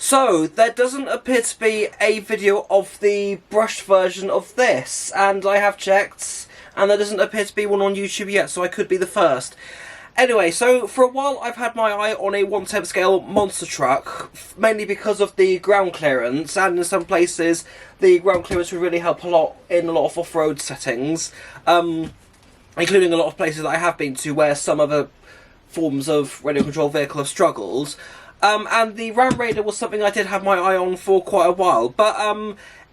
So, there doesn't appear to be a video of the brushed version of this, and I have checked, and there doesn't appear to be one on YouTube yet, so I could be the first. Anyway, so for a while I've had my eye on a 1/10 scale monster truck, mainly because of the ground clearance, and in some places the ground clearance would really help a lot in a lot of off-road settings, including a lot of places that I have been to where some other forms of radio control vehicle have struggled. And the Ramraider was something I did have my eye on for quite a while, but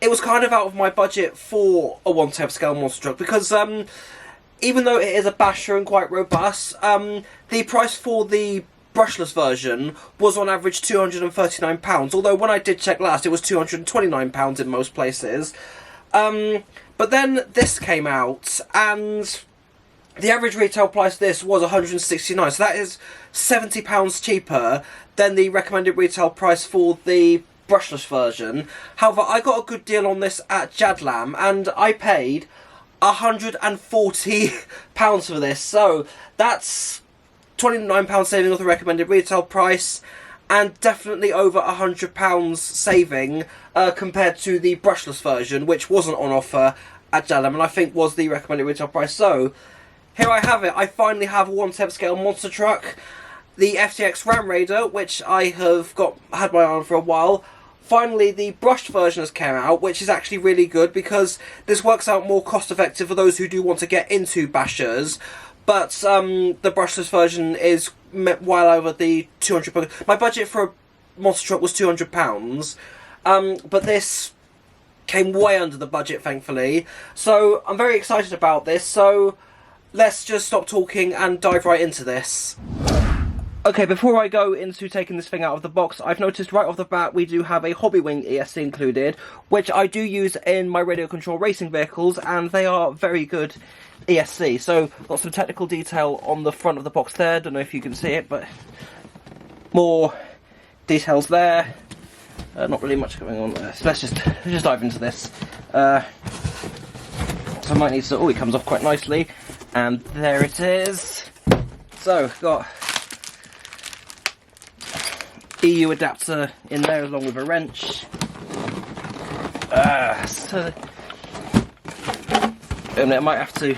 it was kind of out of my budget for a 1/10 scale monster truck, because even though it is a basher and quite robust, the price for the brushless version was on average £239, although when I did check last it was £229 in most places. But then this came out, and the average retail price of this was £169, so that is £70 cheaper than the recommended retail price for the brushless version. However, I got a good deal on this at Jadlam, and I paid £140 for this, so that's £29 saving of the recommended retail price, and definitely over £100 saving compared to the brushless version, which wasn't on offer at Jadlam, and I think was the recommended retail price. So here I have it. I finally have a 1/10 scale monster truck, the FTX Ramraider, which I have had my eye on for a while. Finally, the brushed version has come out, which is actually really good because this works out more cost effective for those who do want to get into bashers. But the brushless version is well over the £200. My budget for a monster truck was £200, but this came way under the budget, thankfully. So I'm very excited about this. So let's just stop talking and dive right into this. Okay, before I go into taking this thing out of the box, I've noticed right off the bat we do have a Hobbywing ESC included, which I do use in my radio control racing vehicles, and they are very good ESC. So, got some technical detail on the front of the box there, don't know if you can see it, but more details there. Not really much going on there, so let's just dive into this. So I might need to, oh, it comes off quite nicely, and there it is. So, got EU adapter in there along with a wrench. And I might have to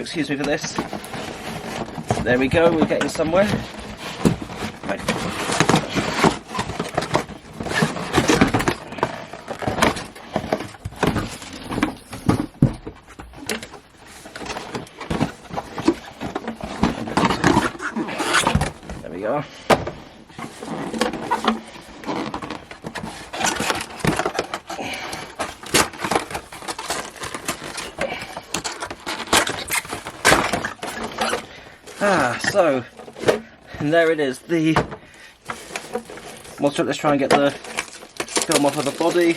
excuse me for this. There we go, we're getting somewhere. Right. There we go. So, and there it is, the monster. Let's try and get the film off of the body.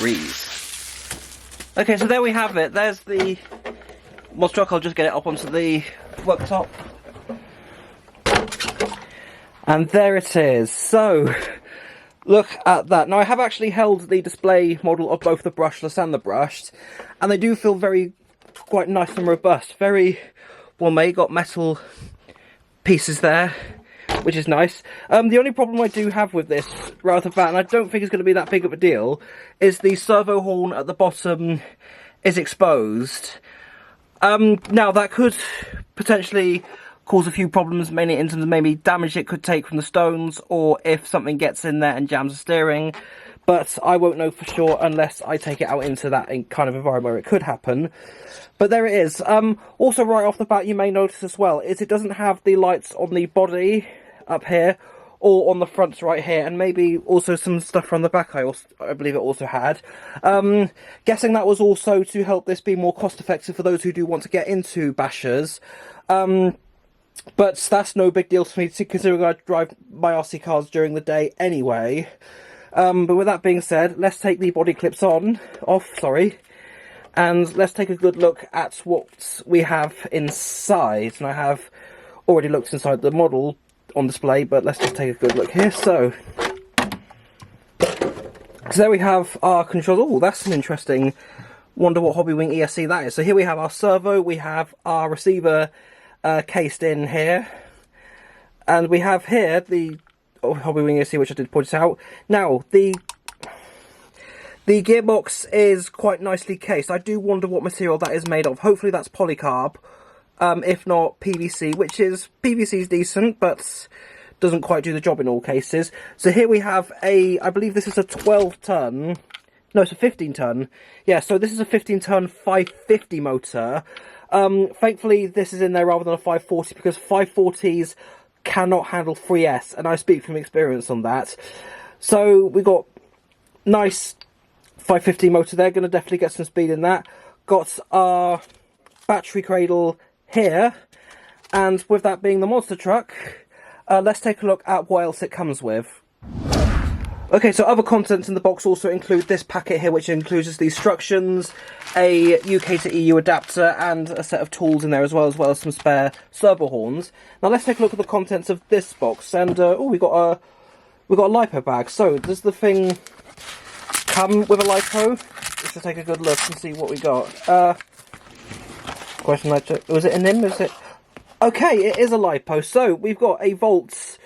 Freeze. Okay, so there we have it. There's the monster truck. I'll just get it up onto the worktop. And there it is. So, look at that. Now, I have actually held the display model of both the brushless and the brushed, and they do feel quite nice and robust. Very well made. Got metal pieces there, which is nice. The only problem I do have with this, right off the bat, and I don't think it's going to be that big of a deal, is the servo horn at the bottom is exposed. Now, that could potentially cause a few problems, mainly in terms of maybe damage it could take from the stones, or if something gets in there and jams the steering, but I won't know for sure unless I take it out into that kind of environment where it could happen. But there it is. Also, right off the bat, you may notice as well, is it doesn't have the lights on the body up here, or on the front right here, and maybe also some stuff from the back I believe it also had. Guessing that was also to help this be more cost effective for those who do want to get into bashers. But that's no big deal to me, considering I drive my RC cars during the day anyway. But with that being said, let's take the body clips off, and let's take a good look at what we have inside. And I have already looked inside the model on display, but let's just take a good look here. So there we have our controls. Oh, that's an interesting wonder what Hobbywing ESC that is. So here we have our servo, we have our receiver cased in here, and we have here the Hobbywing ESC, which I did point out. Now, the gearbox is quite nicely cased. I do wonder what material that is made of. Hopefully that's polycarb, if not PVC, which is, PVC is decent, but doesn't quite do the job in all cases. So here we have I believe this is a 12-ton, no, it's a 15-ton. Yeah, so this is a 15-ton 550 motor. Thankfully, this is in there rather than a 540, because 540s cannot handle 3S, and I speak from experience on that. So we got nice 550 motor there, going to definitely get some speed in that. Got our battery cradle here, and with that being the monster truck, let's take a look at what else it comes with. Okay, so other contents in the box also include this packet here, which includes the instructions, a UK to EU adapter, and a set of tools in there as well as some spare servo horns. Now let's take a look at the contents of this box, and oh, we got a LiPo bag. So does the thing come with a LiPo? Let's just take a good look and see what we got. Question was it an IM? Is it? Okay, it is a LiPo. So we've got a Volts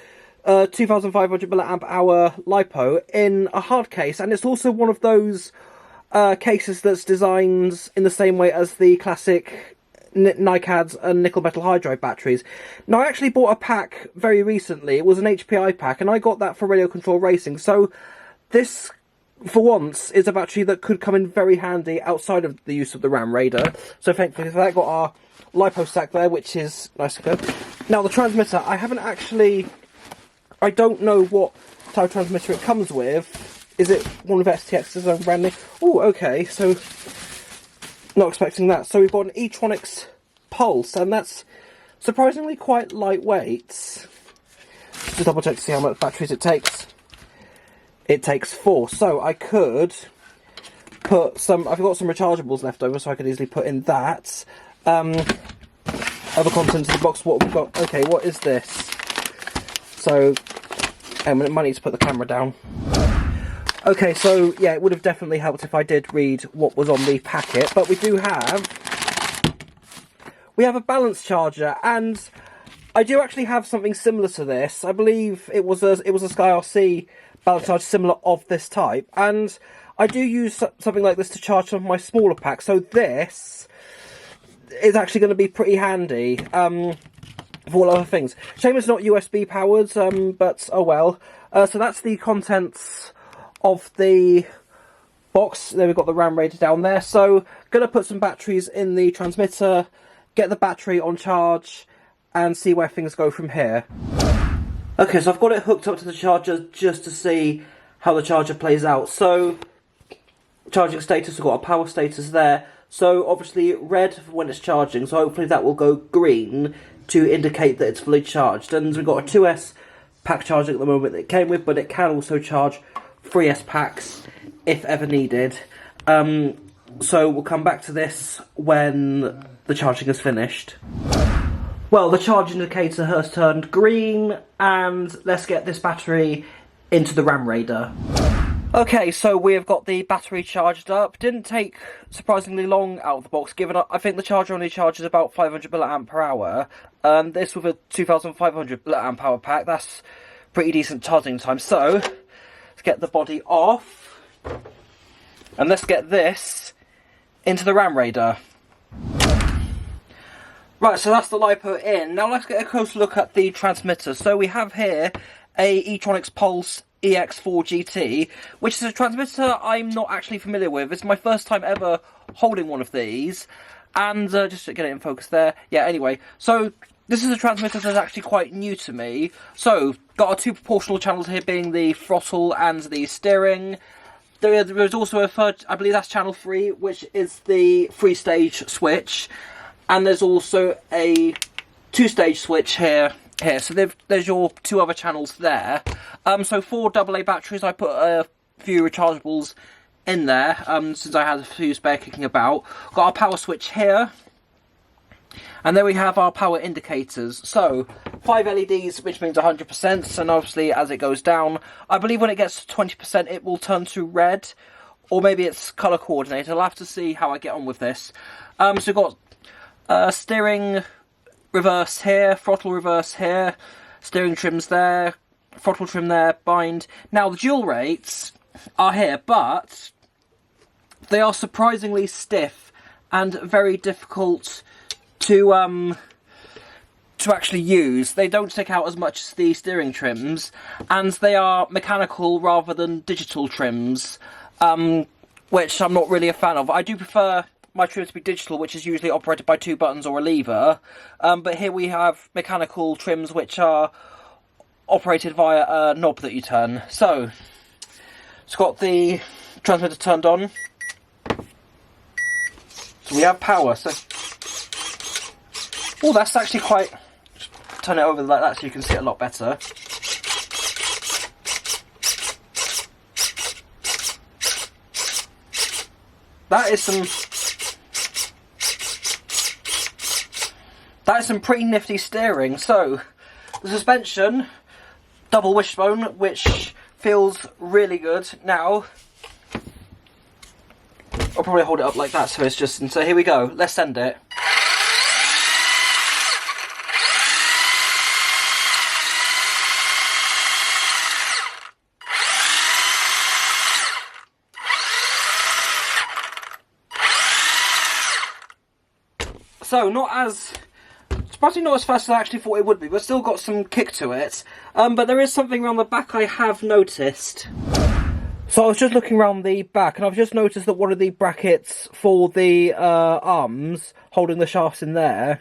2500 milliamp hour LiPo in a hard case, and it's also one of those cases that's designed in the same way as the classic NiCads and nickel metal hydride batteries. Now, I actually bought a pack very recently. It was an HPI pack, and I got that for radio control racing. So this, for once, is a battery that could come in very handy outside of the use of the Ramraider. So thankfully for that, got our LiPo stack there, which is nice and good. Now the transmitter, I don't know what type of transmitter it comes with. Is it one of FTX's own brand name? Oh, okay, so not expecting that. So we've got an eTronics Pulse, and that's surprisingly quite lightweight. Just double check to see how much batteries it takes. It takes 4, so I could put some, I've got some rechargeables left over, so I could easily put in that. Other contents of the box, what have we got? Okay, what is this? So, I might need to put the camera down. Okay, so yeah, it would have definitely helped if I did read what was on the packet, but we have a balance charger, and I do actually have something similar to this. I believe it was a SkyRC balance charger similar of this type, and I do use something like this to charge some of my smaller packs, so this is actually going to be pretty handy for all other things. Shame it's not USB powered, but oh well. So that's the contents of the box. There we've got the Ramraider down there, so going to put some batteries in the transmitter, get the battery on charge, and see where things go from here. Okay, so I've got it hooked up to the charger just to see how the charger plays out. So, charging status, we've got a power status there. So, obviously, red for when it's charging, so hopefully that will go green to indicate that it's fully charged. And we've got a 2S pack charger at the moment that it came with, but it can also charge 3S packs if ever needed. So, we'll come back to this when the charging is finished. Well, the charge indicator has turned green, and let's get this battery into the Ramraider. Okay, so we have got the battery charged up. Didn't take surprisingly long out of the box, given I think the charger only charges about 500 milliamp per hour. This with a 2500 milliamp hour pack, that's pretty decent charging time. So, let's get the body off, and let's get this into the Ramraider. Right, so that's the LiPo in. Now let's get a closer look at the transmitter. So we have here a eTronics Pulse EX4 GT, which is a transmitter I'm not actually familiar with. It's my first time ever holding one of these. And just to get it in focus there. Yeah, anyway. So this is a transmitter that's actually quite new to me. So, got our two proportional channels here being the throttle and the steering. There's also a third, I believe that's channel 3, which is the 3-stage switch. And there's also a 2-stage switch here. So there's your 2 other channels there. So 4 AA batteries, I put a few rechargeables in there, since I had a few spare kicking about. Got our power switch here. And then we have our power indicators. So 5 LEDs, which means 100%. And obviously, as it goes down, I believe when it gets to 20%, it will turn to red. or maybe it's colour coordinated. I'll have to see how I get on with this. So we've got steering reverse here, throttle reverse here, steering trims there, throttle trim there, bind. Now the dual rates are here, but they are surprisingly stiff and very difficult to actually use. They don't stick out as much as the steering trims, and they are mechanical rather than digital trims, which I'm not really a fan of. I do prefer my trim to be digital, which is usually operated by 2 buttons or a lever, but here we have mechanical trims which are operated via a knob that you turn. So it's got the transmitter turned on, so we have power. So oh, that's actually quite... Just turn it over like that so you can see it a lot better. That is some pretty nifty steering. So the suspension, double wishbone, which feels really good. Now I'll probably hold it up like that so it's just... And so here we go. Let's send it. So, surprisingly not as fast as I actually thought it would be, but still got some kick to it. But there is something around the back I have noticed. So I was just looking around the back, and I've just noticed that one of the brackets for the arms, holding the shafts in there,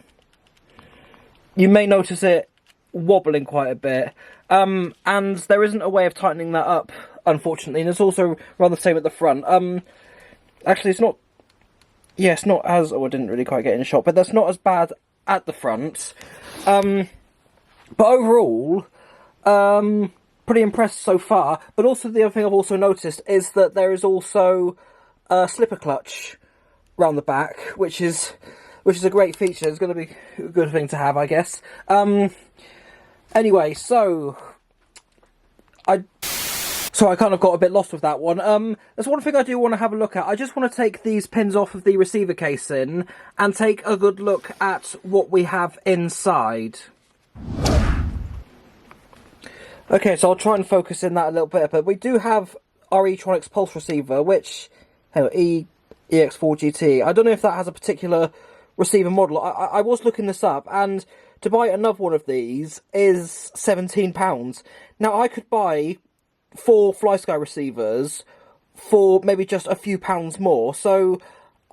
you may notice it wobbling quite a bit. And there isn't a way of tightening that up, unfortunately, and it's also rather the same at the front. Actually, it's not... Yeah, it's not as... Oh, I didn't really quite get in the shot, but that's not as bad at the front. But overall, pretty impressed so far. But also the other thing I've also noticed is that there is also a slipper clutch round the back, which is a great feature. It's going to be a good thing to have, I guess. Anyway, so I kind of got a bit lost with that one. There's one thing I do want to have a look at. I just want to take these pins off of the receiver casing and take a good look at what we have inside. Okay, so I'll try and focus in that a little bit, but we do have our eTronics Pulse receiver, which, EX4 GT. I don't know if that has a particular receiver model. I was looking this up, and to buy another one of these is £17. Now, I could buy 4 FlySky receivers for maybe just a few pounds more, so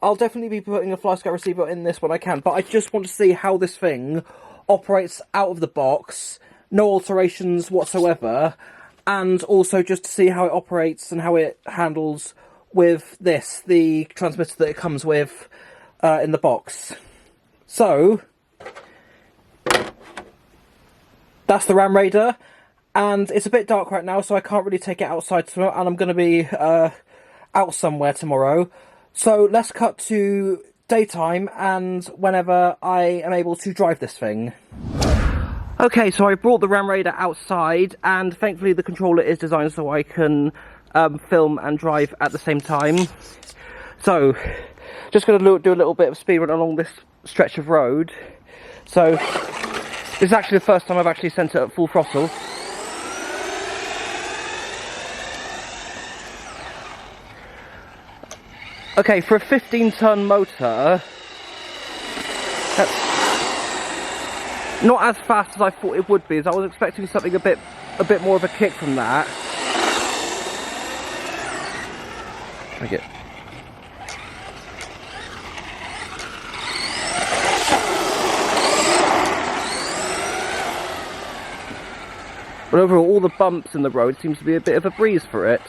I'll definitely be putting a FlySky receiver in this when I can, but I just want to see how this thing operates out of the box, no alterations whatsoever, and also just to see how it operates and how it handles with this, the transmitter that it comes with in the box. So that's the Ramraider. And it's a bit dark right now, so I can't really take it outside tomorrow, and I'm going to be out somewhere tomorrow. So let's cut to daytime and whenever I am able to drive this thing. Okay, so I brought the Ramraider outside, and thankfully the controller is designed so I can film and drive at the same time. So, just going to do a little bit of speed run along this stretch of road. So, this is actually the first time I've actually sent it at full throttle. Okay, for a 15-ton motor, that's not as fast as I thought it would be, as I was expecting something a bit more of a kick from that. Okay. But overall, all the bumps in the road seems to be a bit of a breeze for it.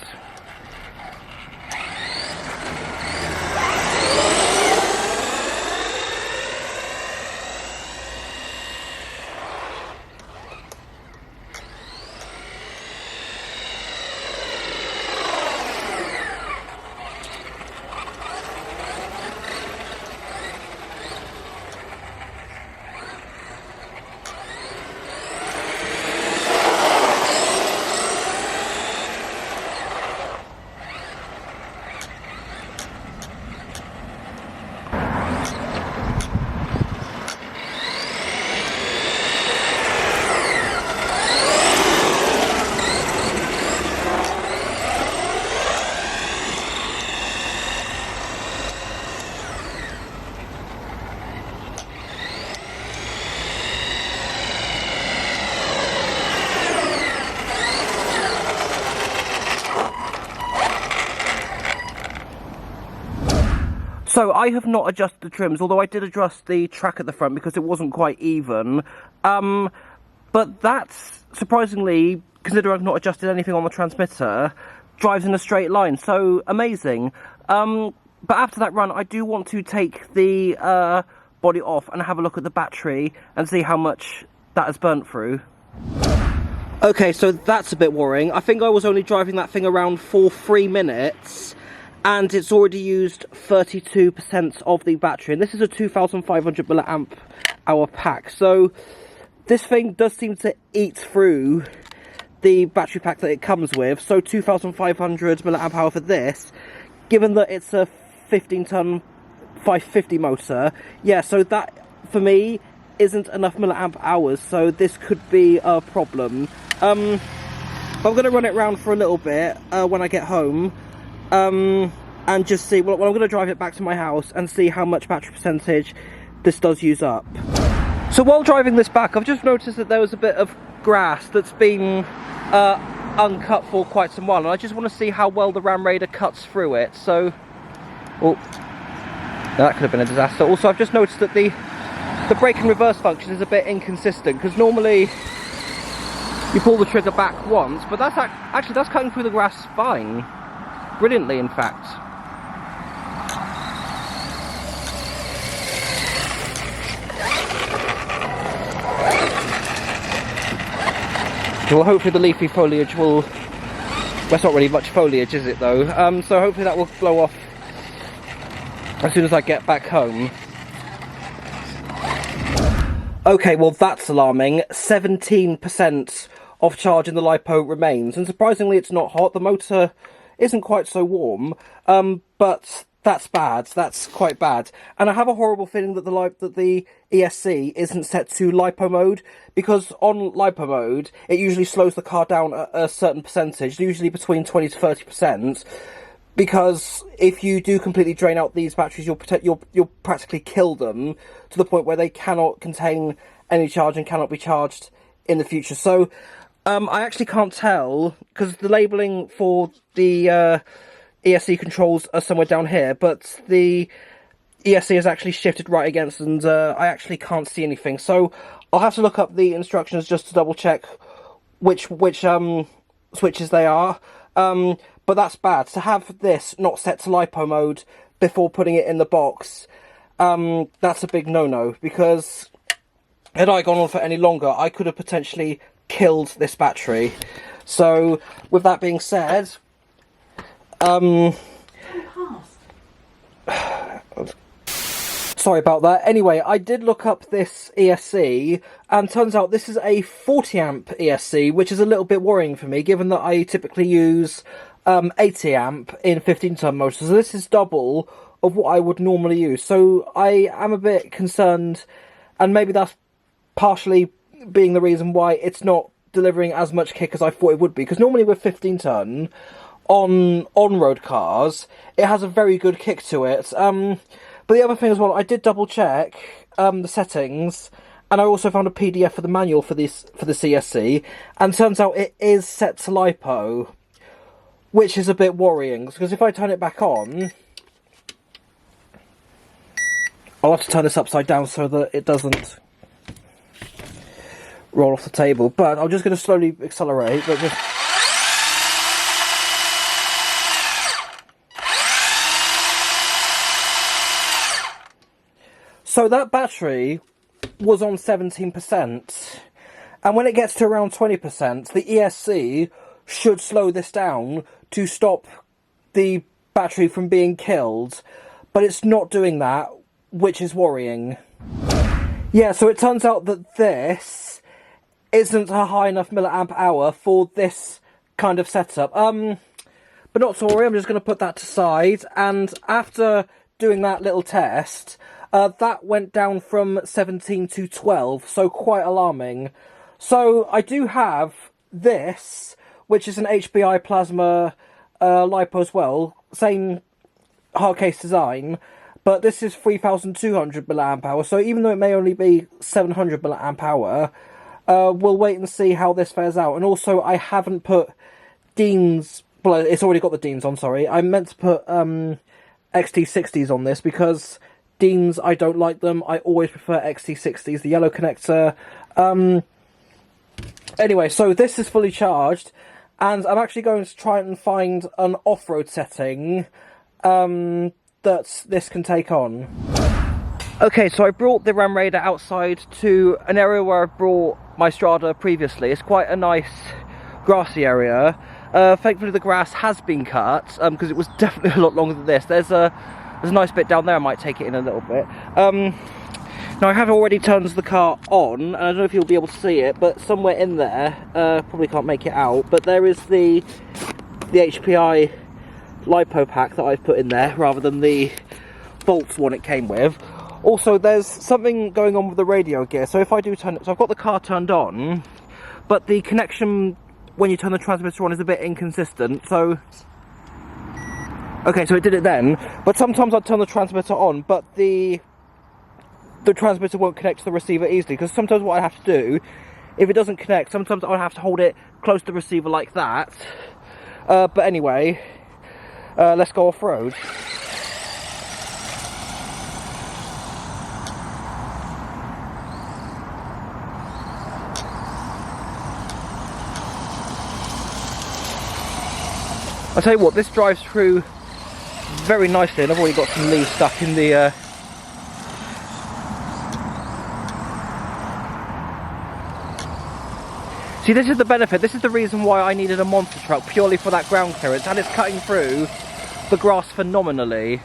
So I have not adjusted the trims, although I did adjust the track at the front because it wasn't quite even. But that's, surprisingly, considering I've not adjusted anything on the transmitter, drives in a straight line, so amazing. But after that run, I do want to take the body off and have a look at the battery and see how much that has burnt through. Okay, so that's a bit worrying. I think I was only driving that thing around for 3 minutes, and it's already used 32% of the battery. And this is a 2,500 milliamp hour pack, so this thing does seem to eat through the battery pack that it comes with. So 2,500 milliamp hour for this, given that it's a 15-ton 550 motor, yeah, so that for me isn't enough milliamp hours, so this could be a problem. But I'm going to run it around for a little bit when I get home, and just see, well, I'm going to drive it back to my house and see how much battery percentage this does use up. So while driving this back, I've just noticed that there was a bit of grass that's been uncut for quite some while, and I just want to see how well the Ramraider cuts through it. So, oh, that could have been a disaster. Also, I've just noticed that the brake and reverse function is a bit inconsistent, because normally you pull the trigger back once, but that's actually that's cutting through the grass fine, brilliantly in fact. Well, hopefully the leafy foliage will... That's not really much foliage, is it, though? So hopefully that will blow off as soon as I get back home. Okay, well that's alarming. 17% of charge in the LiPo remains, and surprisingly it's not hot. The motor isn't quite so warm, but that's bad. That's quite bad. And I have a horrible feeling that the ESC isn't set to LiPo mode, because on LiPo mode it usually slows the car down a certain percentage, usually between 20 to 30%. Because if you do completely drain out these batteries, you'll practically kill them to the point where they cannot contain any charge and cannot be charged in the future. So I actually can't tell, because the labelling for the ESC controls are somewhere down here, but the ESC is actually shifted right against, and I actually can't see anything. So I'll have to look up the instructions just to double check which switches they are. But that's bad. To have this not set to LiPo mode before putting it in the box, that's a big no-no, because had I gone on for any longer, I could have potentially killed this battery. So, with that being said, sorry about that. Anyway, I did look up this ESC, and turns out this is a 40 amp ESC, which is a little bit worrying for me, given that I typically use 80 amp in 15-ton motors. So this is double of what I would normally use. So I am a bit concerned, and maybe that's partially being the reason why it's not delivering as much kick as I thought it would be. Because normally with 15-ton on-road cars, it has a very good kick to it. But the other thing as well, I did double check the settings, and I also found a PDF for the manual for the CSC, and turns out it is set to LiPo, which is a bit worrying, because if I turn it back on, I'll have to turn this upside down so that it doesn't roll off the table. But I'm just going to slowly accelerate, but just... So that battery was on 17%, and when it gets to around 20%, the ESC should slow this down to stop the battery from being killed, but it's not doing that, which is worrying. Yeah, so it turns out that this isn't a high enough milliamp hour for this kind of setup. But not to worry, I'm just going to put that to side, and after doing that little test, that went down from 17 to 12, so quite alarming. So I do have this, which is an HBI plasma LiPo as well, same hard case design, but this is 3,200 milliamp hour, so even though it may only be 700 milliamp hour, we'll wait and see how this fares out. And also, I haven't put Dean's, well, it's already got the Dean's on, sorry. I meant to put XT60s on this, because Deans, I don't like them. I always prefer XT60s, the yellow connector. Anyway, so this is fully charged, and I'm actually going to try and find an off-road setting that this can take on. Okay, so I brought the Ramraider outside to an area where I brought my Strada previously. It's quite a nice grassy area. Thankfully the grass has been cut, because it was definitely a lot longer than this. There's a nice bit down there, I might take it in a little bit. Now I have already turned the car on, and I don't know if you'll be able to see it, but somewhere in there, probably can't make it out, but there is the HPI LiPo pack that I've put in there, rather than the bolts one it came with. Also, there's something going on with the radio gear, so if I do turn it, so I've got the car turned on, but the connection when you turn the transmitter on is a bit inconsistent, so... Okay, so it did it then, but sometimes I'd turn the transmitter on, but the transmitter won't connect to the receiver easily, because sometimes what I have to do, if it doesn't connect, sometimes I'll have to hold it close to the receiver like that. But anyway, let's go off-road. I'll tell you what, this drives through very nicely, and I've already got some leaves stuck in the... See, this is the benefit, this is the reason why I needed a monster truck, purely for that ground clearance, and it's cutting through the grass phenomenally.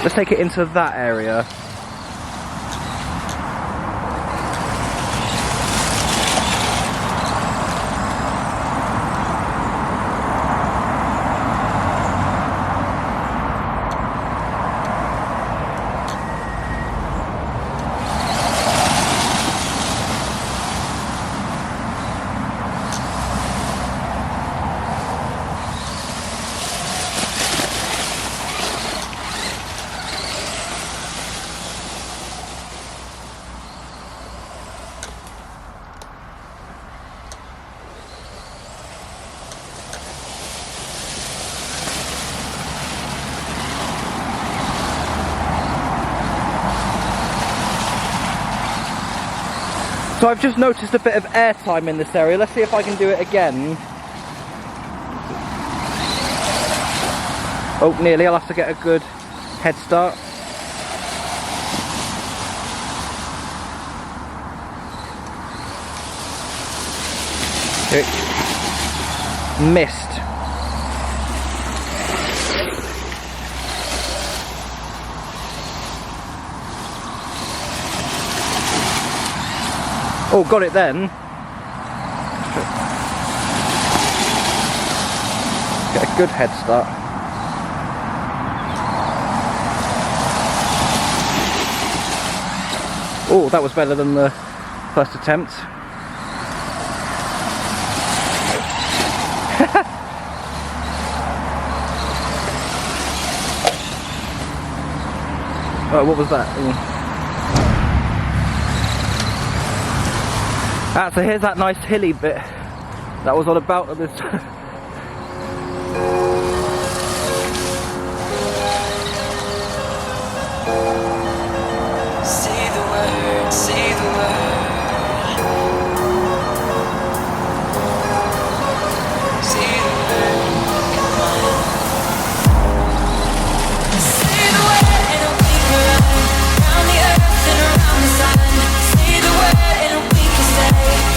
Let's take it into that area. So I've just noticed a bit of airtime in this area. Let's see if I can do it again. Oh, nearly. I'll have to get a good head start. Missed. Oh, got it then. Get a good head start. Oh, that was better than the first attempt. Oh, what was that? Ooh. Ah, so here's that nice hilly bit that was on about this. Say the word, say the word. Say the word, come on. Say the word and I'll be good. Around the earth and around the sun. Say the word and I'll be good.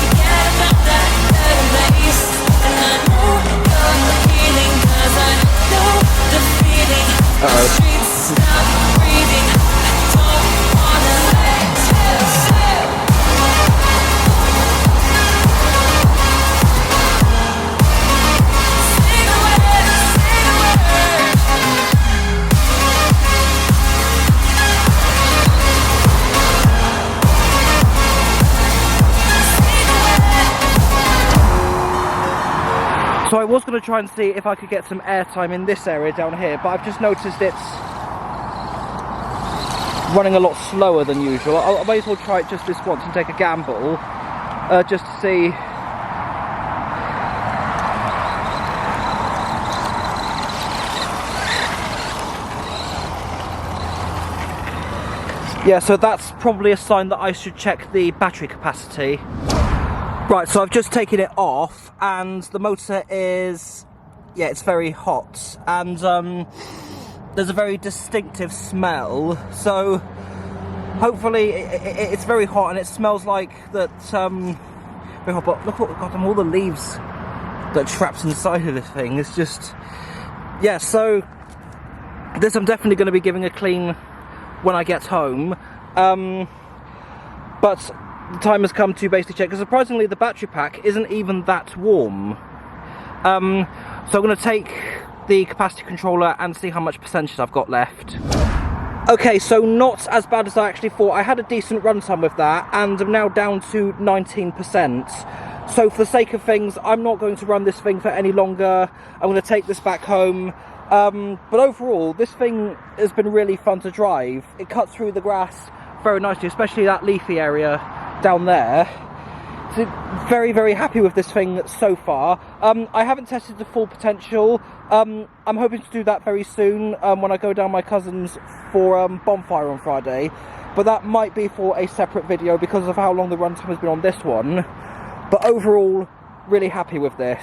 Forget about that better place. And I know you're feeling, 'cause I know the feeling. The streets stop breathing. I don't wanna let you say. Say the word, say the word. So I was going to try and see if I could get some airtime in this area down here, but I've just noticed it's running a lot slower than usual. I might as well try it just this once and take a gamble, just to see Yeah, so that's probably a sign that I should check the battery capacity. Right, so I've just taken it off, and the motor is, yeah, it's very hot, and there's a very distinctive smell, so hopefully it's very hot, and it smells like that, very hot, but look what we've got on all the leaves that are trapped inside of this thing. It's just, yeah, so this I'm definitely going to be giving a clean when I get home, but the time has come to basically check, because surprisingly the battery pack isn't even that warm. So I'm going to take the capacity controller and see how much percentage I've got left. Okay, so not as bad as I actually thought. I had a decent runtime with that, and I'm now down to 19%. So for the sake of things, I'm not going to run this thing for any longer. I'm going to take this back home. But overall, this thing has been really fun to drive. It cuts through the grass very nicely, especially that leafy area down there. So very, very happy with this thing so far. I haven't tested the full potential. I'm hoping to do that very soon when I go down my cousin's for bonfire on Friday. But that might be for a separate video because of how long the runtime has been on this one. But overall, really happy with this.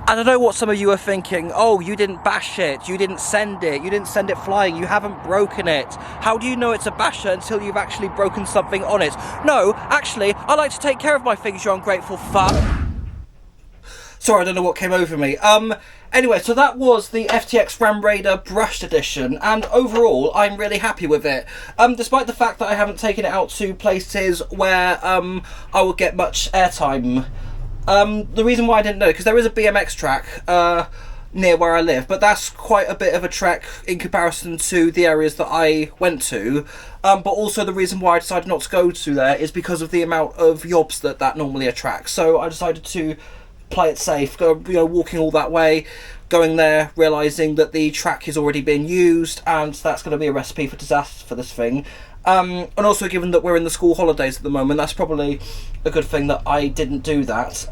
I don't know what some of you are thinking. Oh, you didn't bash it, you didn't send it flying, you haven't broken it. How do you know it's a basher until you've actually broken something on it? No, actually, I like to take care of my things, you ungrateful fuck. Sorry, I don't know what came over me. Anyway, so that was the FTX Ramraider brushed edition, and overall, I'm really happy with it. Despite the fact that I haven't taken it out to places where I will get much airtime. The reason why I didn't know, because there is a BMX track near where I live, but that's quite a bit of a trek in comparison to the areas that I went to. But also the reason why I decided not to go to there is because of the amount of yobs that normally attracts. So I decided to play it safe, go, walking all that way, going there, realising that the track is already being used, and that's going to be a recipe for disaster for this thing. And also, given that we're in the school holidays at the moment, that's probably a good thing that I didn't do that.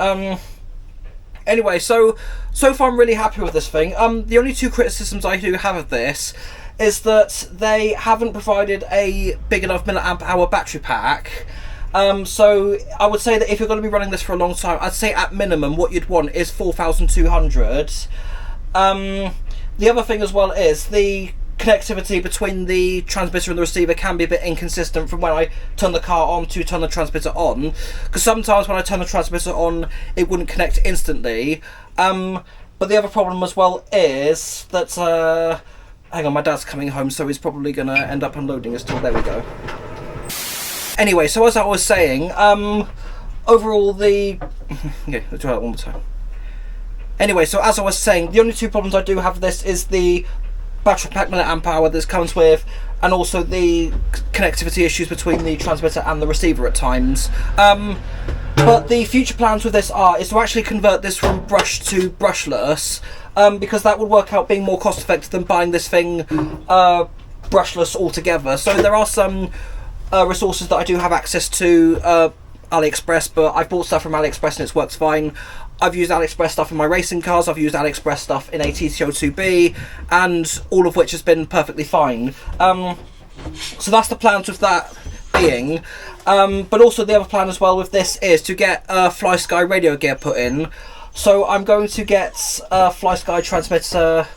Anyway, so far I'm really happy with this thing. The only two criticisms I do have of this is that they haven't provided a big enough milliamp hour battery pack. So I would say that if you're going to be running this for a long time, I'd say at minimum what you'd want is 4,200. The other thing as well is the connectivity between the transmitter and the receiver can be a bit inconsistent from when I turn the car on to turn the transmitter on, because sometimes when I turn the transmitter on it wouldn't connect instantly. But the other problem as well is that hang on, my dad's coming home, so he's probably gonna end up unloading us. There we go. Anyway, so as I was saying, overall the okay, let's try that one more time. Anyway, so as I was saying, the only two problems I do have with this is the battery pack milliamp hour this comes with, and also the connectivity issues between the transmitter and the receiver at times. But the future plans with this is to actually convert this from brush to brushless, because that would work out being more cost effective than buying this thing brushless altogether. So there are some resources that I do have access to, AliExpress, but I've bought stuff from AliExpress and it works fine. I've used AliExpress stuff in my racing cars, I've used AliExpress stuff in a TTO2B, and all of which has been perfectly fine. So that's the plans with that being. But also the other plan as well with this is to get a FlySky radio gear put in. So I'm going to get a FlySky transmitter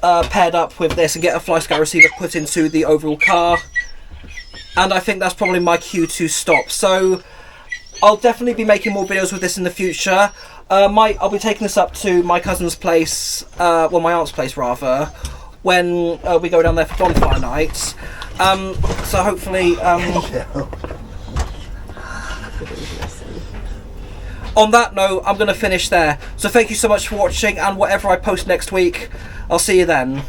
paired up with this and get a FlySky receiver put into the overall car. And I think that's probably my cue to stop. So I'll definitely be making more videos with this in the future. I'll be taking this up to my cousin's place, well, my aunt's place rather, when we go down there for bonfire nights. So hopefully, on that note, I'm going to finish there. So thank you so much for watching, and whatever I post next week, I'll see you then.